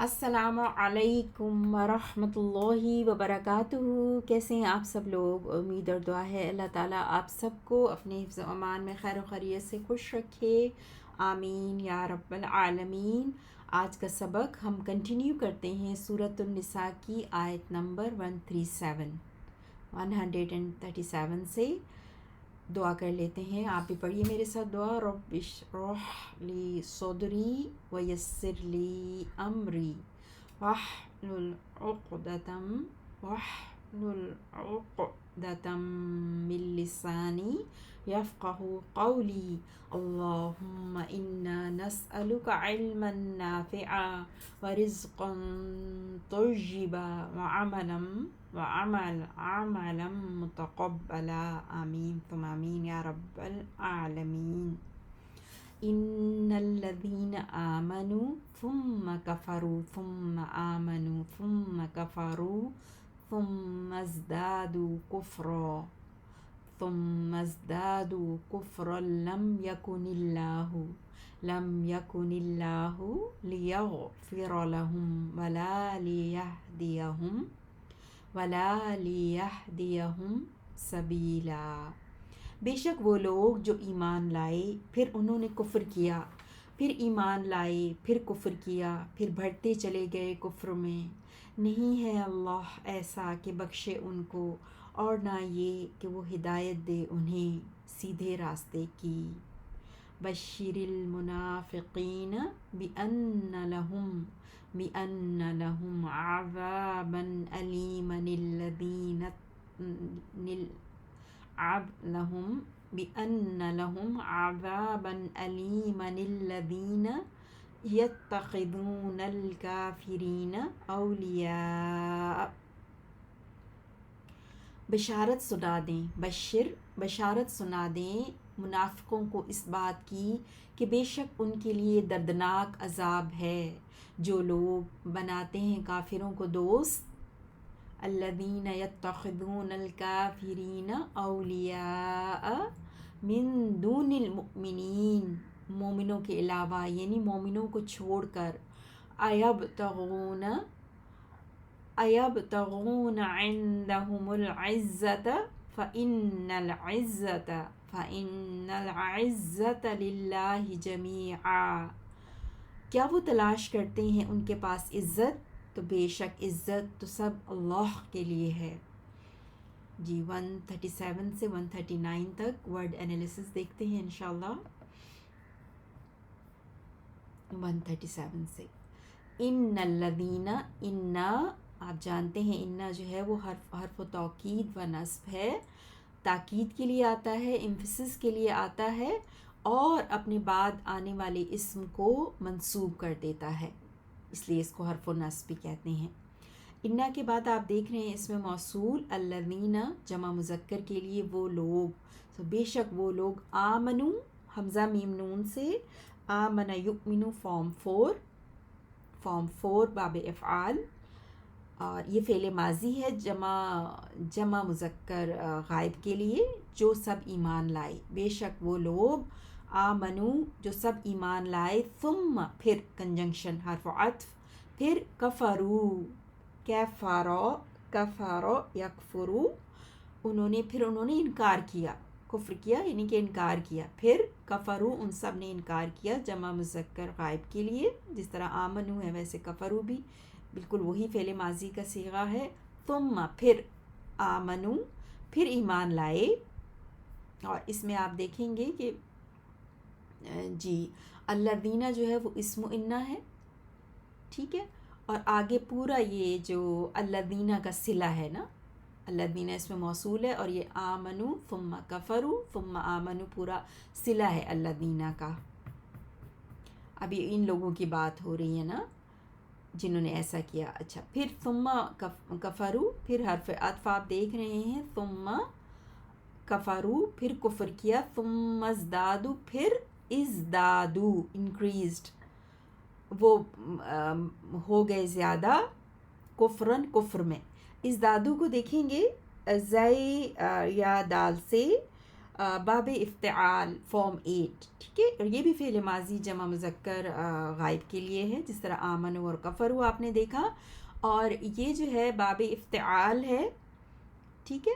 السلام علیکم ورحمۃ اللہ وبرکاتہ۔ کیسے ہیں آپ سب لوگ؟ امید اور دعا ہے اللہ تعالیٰ آپ سب کو اپنے حفظ و امان میں خیر و خیریت سے خوش رکھے، آمین یا رب العالمین۔ آج کا سبق ہم کنٹینیو کرتے ہیں سورۃ النساء کی آیت نمبر 137 سے۔ دعا کر لیتے ہیں، آپ بھی پڑھیے میرے ساتھ دعا۔ رب اشرح لی صدری ویسر لی امری واحلل عقدۃ من لسانی یفقہوا قولی۔ اللہم انا نسألک علما نافعا ورزقا طیبا وعملا متقبلا، آمین ثم آمین یا رب العالمین۔ ان الذین آمنوا ثم کفروا ثم آمنوا ثم کفروا ثم ازدادوا کفرا لم یکن اللہ لیغفر لهم ولا لیہدیہم سبیلا۔ بے شک وہ لوگ جو ایمان لائے پھر انہوں نے کفر کیا، پھر ایمان لائے پھر کفر کیا، پھر بڑھتے چلے گئے کفر میں، نہیں ہے اللہ ایسا کہ بخشے ان کو، اور نہ یہ کہ وہ ہدایت دے انہیں سیدھے راستے کی۔ بشر المنافقین بأن لهم عذابا أليما الذين يتخذون الكافرين أولياء۔ بشارت سنا دیں منافقوں کو اس بات کی کہ بے شک ان کے لیے دردناک عذاب ہے جو لوگ بناتے ہیں کافروں کو دوست۔ الذین یتخذون الکافرین اولیاء من دون المؤمنین، مومنوں کے علاوہ یعنی مومنوں کو چھوڑ کر۔ ایبتغون عندهم العزۃ فإن العزۃ للہ جمیعا۔ کیا وہ تلاش کرتے ہیں ان کے پاس عزت؟ تو بے شک عزت تو سب اللہ کے لیے ہے۔ جی 137 سے 139 تک ورڈ انالیسس دیکھتے ہیں انشاءاللہ۔ 137 سے ان الذین، انا آپ جانتے ہیں انا جو ہے وہ حرف و توکید و نصب ہے، تاکید کے لیے آتا ہے، ایمفسس کے لیے آتا ہے، اور اپنے بعد آنے والے اسم کو منصوب کر دیتا ہے، اس لیے اس کو حرف و نصب بھی کہتے ہیں۔ انا کے بعد آپ دیکھ رہے ہیں اس میں موصول الذین جمع مذکر کے لیے وہ لوگ، تو بے شک وہ لوگ آمنو حمزہ میم نون سے، آمن یؤمن فارم 4 باب افعال، اور یہ فعل ماضی ہے جمع مذکر غائب کے لیے، جو سب ایمان لائے، بے شک وہ لوگ آمنو جو سب ایمان لائے، ثم پھر کنجنکشن حرف عطف، پھر کفرو کفرو یکفرو، انہوں نے انکار کیا، کفر کیا یعنی کہ انکار کیا، پھر کفرو ان سب نے انکار کیا جمع مذکر غائب کے لیے، جس طرح آمنو ہے ویسے کفرو بھی بالکل وہی فعل ماضی کا صیغہ ہے۔ ثم پھر آمنو پھر ایمان لائے، اور اس میں آپ دیکھیں گے کہ جی الذین جو ہے وہ اسم انا ہے، ٹھیک ہے، اور آگے پورا یہ جو الذین کا صلہ ہے نا، الذین اس میں موصول ہے، اور یہ آمنو ثم کفرو ثم آمنو پورا صلہ ہے الذین کا۔ ابھی ان لوگوں کی بات ہو رہی ہے نا جنہوں نے ایسا کیا۔ اچھا، پھر ثم کفرو، پھر حرف عطف آپ دیکھ رہے ہیں، ثم کفرو پھر کفر کیا، ثم ازدادو پھر ازدادو انکریزڈ، وہ ہو گئے زیادہ، کفرن کفر میں۔ ازدادو کو دیکھیں گے زئی یا دال سے باب افتعال فارم 8، ٹھیک ہے، اور یہ بھی فعل ماضی جمع مذکر غائب کے لیے ہے، جس طرح آمنوا اور کفروا آپ نے دیکھا. اور یہ جو ہے باب افتعال ہے، ٹھیک ہے،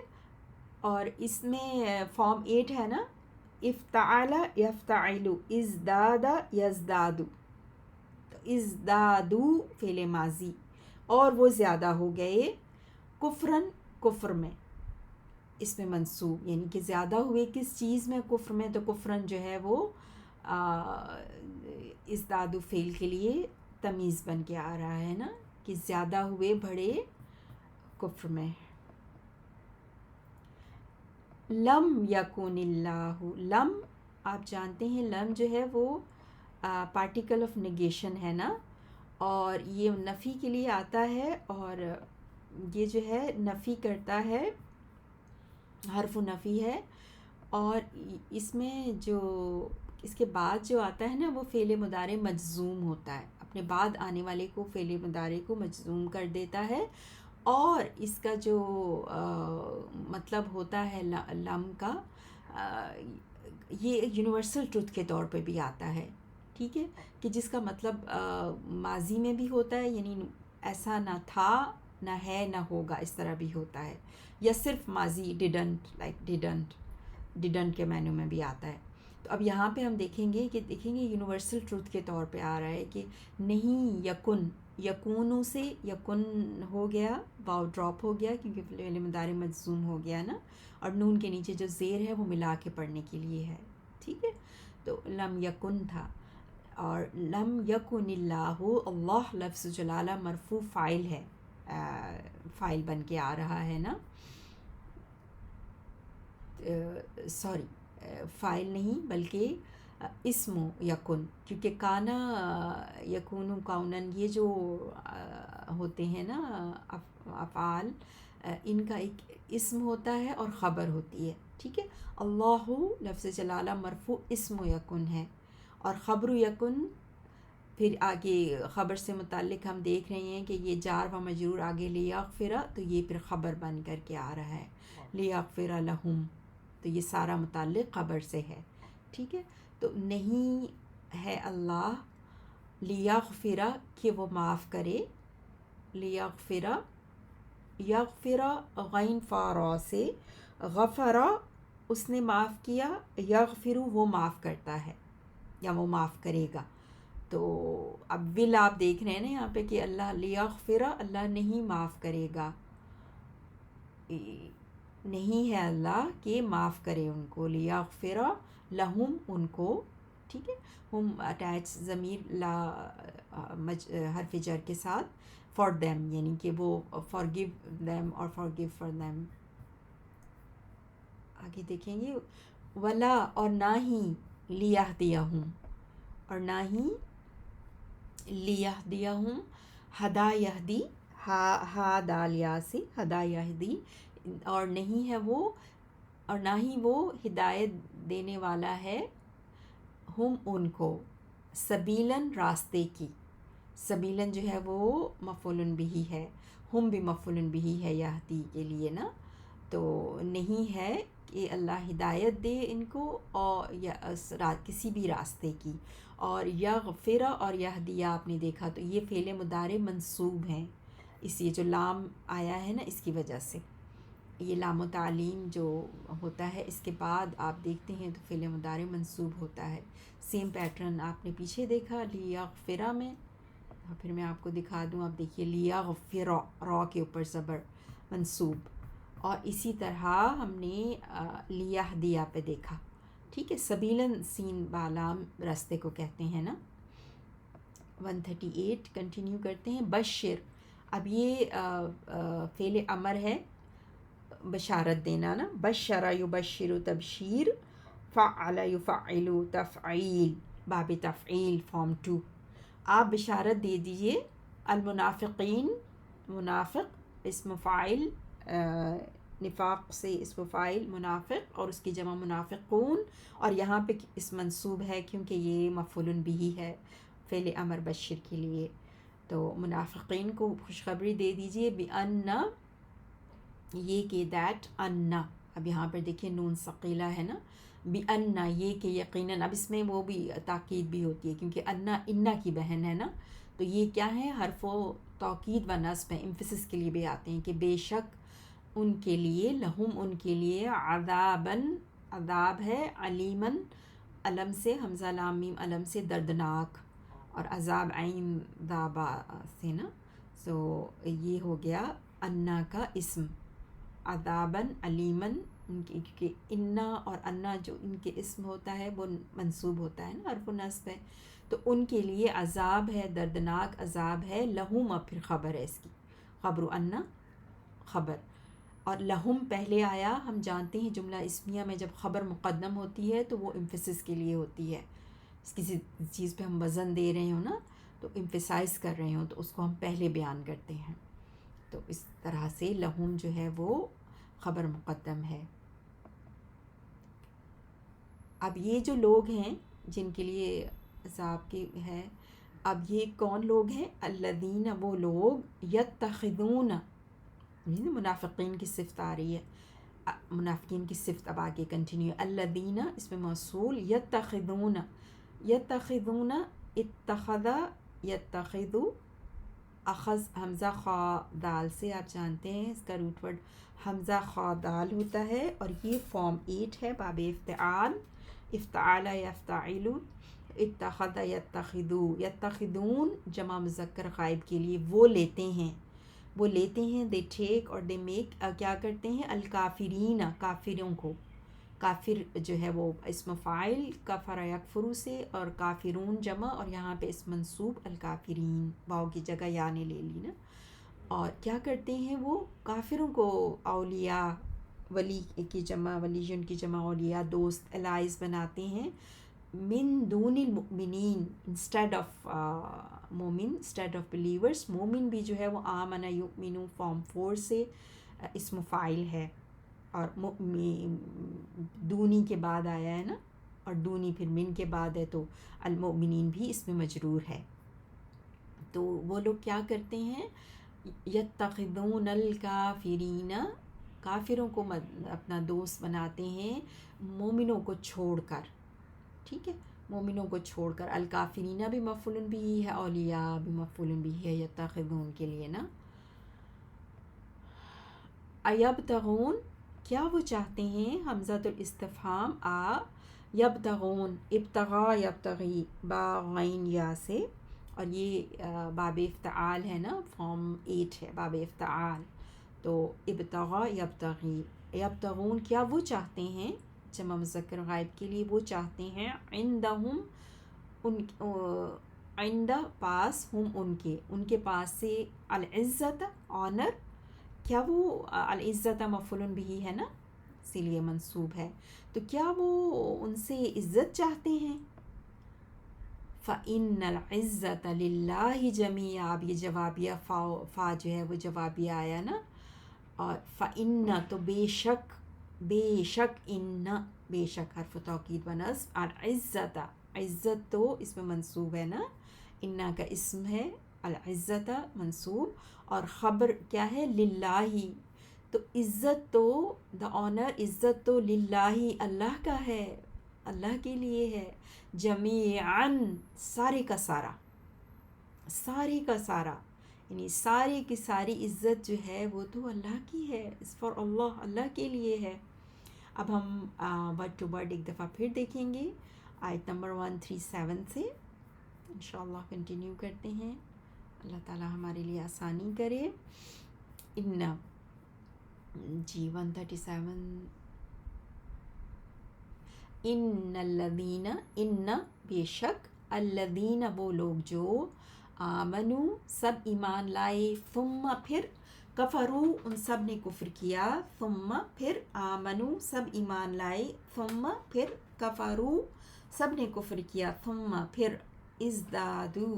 اور اس میں فارم 8 ہے نا، افتعال یفتعل، ازداد یزداد، تو ازدادو فعل ماضی، اور وہ زیادہ ہو گئے، کفرن کفر میں، اس میں منصوب، یعنی کہ زیادہ ہوئے کس چیز میں، کفر میں، تو کفرن جو ہے وہ ازدادو فعل کے لیے تمیز بن کے آ رہا ہے نا، کہ زیادہ ہوئے بڑے کفر میں. لم یکن اللہ، لم آپ جانتے ہیں لم جو ہے وہ پارٹیکل آف نگیشن ہے نا، اور یہ نفی کے لیے آتا ہے، اور یہ جو ہے نفی کرتا ہے، حرف نفی ہے، اور اس میں جو اس کے بعد جو آتا ہے نا وہ فعل مضارع مجزوم ہوتا ہے، اپنے بعد آنے والے کو فعل مضارع کو مجزوم کر دیتا ہے. اور اس کا جو مطلب ہوتا ہے لم کا، یہ یونیورسل ٹروتھ کے طور پہ بھی آتا ہے، ٹھیک ہے، کہ جس کا مطلب ماضی میں بھی ہوتا ہے، یعنی ایسا نہ تھا نہ ہے نہ ہوگا، اس طرح بھی ہوتا ہے، یا صرف ماضی ڈیڈنٹ، لائک ڈیڈنٹ کے معنی میں بھی آتا ہے. تو اب یہاں پہ ہم دیکھیں گے یونیورسل ٹروتھ کے طور پہ آ رہا ہے کہ نہیں یکن، یکونو سے یکن ہو گیا، واو ڈراپ ہو گیا کیونکہ فعل مضارع مجزوم ہو گیا نا، اور نون کے نیچے جو زیر ہے وہ ملا کے پڑھنے کے لیے ہے، ٹھیک ہے. تو لم یکن تھا، اور لم یکن اللہ، اللہ لفظ جلالہ مرفوع فاعل ہے، فاعل بن کے آ رہا ہے نا، سوری فاعل نہیں بلکہ اسم یکن، کیونکہ کانا یکون کونن یہ جو ہوتے ہیں نا افعال، ان کا ایک اسم ہوتا ہے اور خبر ہوتی ہے، ٹھیک ہے. اللہ لفظ جلالہ مرفوع اسم یکن ہے، اور خبر یکن پھر آگے خبر سے متعلق ہم دیکھ رہے ہیں کہ یہ جار و مجرور آگے لیغفر، تو یہ پھر خبر بن کر کے آ رہا ہے، لیغفر لہم، تو یہ سارا متعلق خبر سے ہے، ٹھیک ہے. تو نہیں ہے اللہ لیغفر کہ وہ معاف کرے، لیغفر، یغفر غین فارا سے، غفر اس نے معاف کیا، یغفر وہ معاف کرتا ہے یا وہ معاف کرے گا. تو اب ول آپ دیکھ رہے ہیں نا یہاں پہ کہ اللہ لیغفر، اللہ نہیں معاف کرے گا، نہیں ہے اللہ کہ معاف کرے ان کو، لیغفر لہم ان کو، ٹھیک ہے. ہم اٹیچ ضمیر لا حرف جر کے ساتھ، فار دیم، یعنی کہ وہ فار گیو دیم اور فار گیو فار دیم. آگے دیکھیں گے ولا، اور نہ ہی لیہدیہم، اور نہ ہی لیہدیہم، ہدا یہدی، ہا دال یا سے ہدا یہدی، اور نہیں ہے وہ، اور نہ ہی وہ ہدایت دینے والا ہے، ہم ان کو، سبیلاً راستے کی، سبیلاً جو ہے وہ مفعول بہ ہے، ہم بھی مفعول بہ ہے یہدی کے لیے نا. تو نہیں ہے کہ اللہ ہدایت دے ان کو، اور کسی بھی راستے کی. اور یغفر اور یہدیہ آپ نے دیکھا تو یہ فعل مضارع منصوب ہیں، اس یہ جو لام آیا ہے نا اس کی وجہ سے، یہ لام و تعلیم جو ہوتا ہے اس کے بعد آپ دیکھتے ہیں تو فعل مضارع منصوب ہوتا ہے. سیم پیٹرن آپ نے پیچھے دیکھا لیغفر میں، اور پھر میں آپ کو دکھا دوں، آپ دیکھیے لیغفر، را کے اوپر زبر منصوب، اور اسی طرح ہم نے لیہدیہ پہ دیکھا، ٹھیک ہے. سبیلاً سین بالام راستے کو کہتے ہیں نا. 138 کنٹینیو کرتے ہیں. بشر، اب یہ فعل امر ہے، بشارت دینا نا، بشر یبشر تبشیر، فعل یفعل تفعیل، باب تفعیل فارم 2. آپ بشارت دے دیجئے المنافقین، منافق اسم فاعل، نفاق سے اسم فاعل منافق، اور اس کی جمع منافقون، اور یہاں پہ اسم منصوب ہے کیونکہ یہ مفعول بہ ہے فعل امر بشر کے لیے. تو منافقین کو خوشخبری دے دیجئے بِأَنَّ، یہ کہ دیٹ، ان اب یہاں پر دیکھیں نون ثقیلہ ہے نا، بِأَنَّ، یہ کہ یقیناً، اب اس میں وہ بھی تاکید بھی ہوتی ہے کیونکہ انا کی بہن ہے نا، تو یہ کیا ہے، حرف و توکید و نصب ہے، امفسس کے لیے بھی آتے ہیں کہ بے شک ان کے لیے، لہم ان کے لیے، عذاباً عذاب ہے، علیماً علم سے، حمزہ لام میم علم سے، دردناک، اور عذاب عین دابا سے نا، سو یہ ہو گیا انا کا اسم، عذاباً علیماً، ان کی کیونکہ انا اور انا جو ان کے اسم ہوتا ہے وہ منصوب ہوتا ہے نا، حرف نصب ہے، تو ان کے لیے عذاب ہے، دردناک عذاب ہے، لہم، اب پھر خبر ہے اس کی، خبر انا خبر، اور لہم پہلے آیا، ہم جانتے ہیں جملہ اسمیہ میں جب خبر مقدم ہوتی ہے تو وہ امفسس کے لیے ہوتی ہے، کسی چیز پہ ہم وزن دے رہے ہوں نا، تو امفسائز کر رہے ہوں تو اس کو ہم پہلے بیان کرتے ہیں، تو اس طرح سے لہم جو ہے وہ خبر مقدم ہے۔ اب یہ جو لوگ ہیں جن کے لیے عذاب کی ہے، اب یہ کون لوگ ہیں، الذین، وہ لوگ، یتخذون، منافقین کی صفت آ رہی ہے، منافقین کی صفت اب آگے کنٹینیو، الذین اس میں موصول، یتخذون، یتخذون، اتخذ، یتخذ، اخذ، حمزہ خا دال سے، آپ جانتے ہیں اس کا روٹ ورڈ حمزہ خا دال ہوتا ہے، اور یہ فارم 8 ہے، باب افتعال، افتعال یفتعل، اتخذ یتخذو، یتخذون جمع مذکر غائب کے لیے وہ لیتے ہیں، وہ لیتے ہیں، دے ٹیک اور دے میک، کیا کرتے ہیں، الکافرین، کافروں کو، کافر جو ہے وہ اسم فاعل کفر یکفرو سے، اور کافرون جمع، اور یہاں پہ اسم منصوب الکافرین، واو کی جگہ یا نے لے لی نا، اور کیا کرتے ہیں وہ کافروں کو اولیاء، ولی کی جمع، ولیجن کی جمع اولیاء، دوست، الائز بناتے ہیں، من دون المؤمنین، انسٹیڈ آف مومن، انسٹیڈ آف بلیورس، مومن بھی جو ہے وہ آمن یؤمنو فارم 4 سے اسم فاعل ہے، اور دونی کے بعد آیا ہے نا، اور دونی پھر من کے بعد ہے، تو المؤمنین بھی اس میں مجرور ہے، تو وہ لوگ کیا کرتے ہیں، یتخذون الکافرین، کافروں کو اپنا دوست بناتے ہیں، مومنوں کو چھوڑ کر، ٹھیک ہے، مومنوں کو چھوڑ کر، الکافرین بھی مفعول بھی ہے، اولیاء بھی مفعول بھی ہے یتخذون کے لیے نا، ایبتغون، کیا وہ چاہتے ہیں، حمزۃ الاستفہام یبتغون، ابتغاء یبتغی، با غین یا سے، اور یہ باب افتعال ہے نا، فارم 8 ہے، باب افتعال، تو ابتغاء یبتغی، یبتغون کیا وہ چاہتے ہیں، جمع مذکر غائب کے لیے وہ چاہتے ہیں، عندہم، ان عند پاس، ہم ان کے پاس سے، العزت آنر، کیا وہ العزت مفعول بھی ہے نا، اسی لیے منصوب ہے، تو کیا وہ ان سے عزت چاہتے ہیں، فَإِنَّ الْعِزَّةَ لِلَّهِ جَمِيعًا، اب یہ جوابیہ فا جو ہے وہ جوابیہ آیا نا، اور فَإِنَّ تو بے شک ان، بے شک حرف توکید و نصب، العزت، عزت تو اس میں منصوب ہے نا، انا کا اسم ہے، العزت منصوب، اور خبر کیا ہے، للہ، تو عزت تو، دا آنر، عزت تو للہ، اللہ کا ہے، اللہ کے لیے ہے، جمیعاً، سارے کا سارا، سارے کا سارا، یعنی ساری کی ساری عزت جو ہے وہ تو اللہ کی ہے، اس فار اللہ، اللہ کے لیے ہے۔ اب ہم ورڈ ٹو ورڈ ایک دفعہ پھر دیکھیں گے، آیت نمبر 137 سے انشاءاللہ کنٹینیو کرتے ہیں، اللہ تعالی ہمارے لیے آسانی کرے۔ ان، جی 137، ان الذین، ان بے شک، الذین وہ لوگ جو، آمنو سب ایمان لائے، ثم پھر، کفرو ان سب نے کفر کیا، ثم پھر، آمنو سب ایمان لائے، ثم پھر، کفرو سب نے کفر کیا، ثم پھر، ازدادو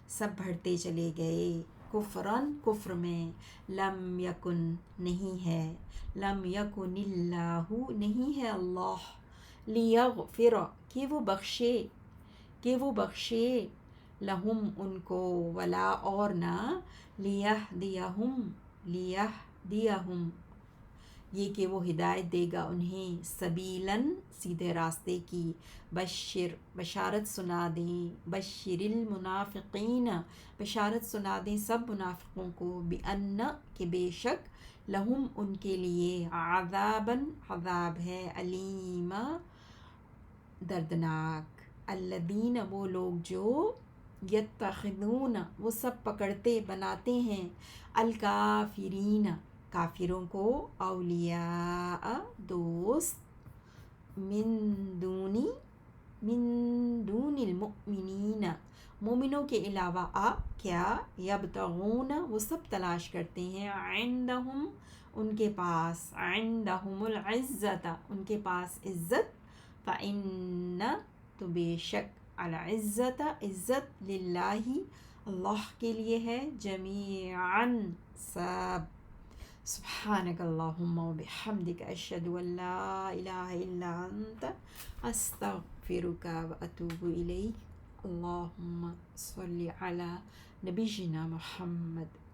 سب بڑھتے چلے گئے، کفرن کفر میں، لم یکن نہیں ہے، لم یکن اللہ نہیں ہے اللہ، لیغفر کہ وہ بخشے، لہم ان کو، ولا اور نہ، لیہدیہم یہ کہ وہ ہدایت دے گا انہیں سبیلاً سیدھے راستے کی، بشارت سنا دیں، بشر المنافقین بشارت سنا دیں سب منافقوں کو، بأن کہ بے شک لہم ان کے لیے عذاباً عذاب ہے، علیما دردناک، الذین وہ لوگ جو یتخذون وہ سب پکڑتے بناتے ہیں، الکافرین کافروں کو، اولیاء دوست، من دون المؤمنین مومنوں کے علاوہ، کیا یبتغون وہ سب تلاش کرتے ہیں، عندہم ان کے پاس، عندہم العزت ان کے پاس عزت، فإن تو بے شک العزت عزت للہ اللہ کے لیے ہے، جمیعاً سب، سبحانک اللہم و بحمدک اشہد ان لا الہ الا انت استغفرک و اتوب الیک، اللہم صلی علی نبینا محمد۔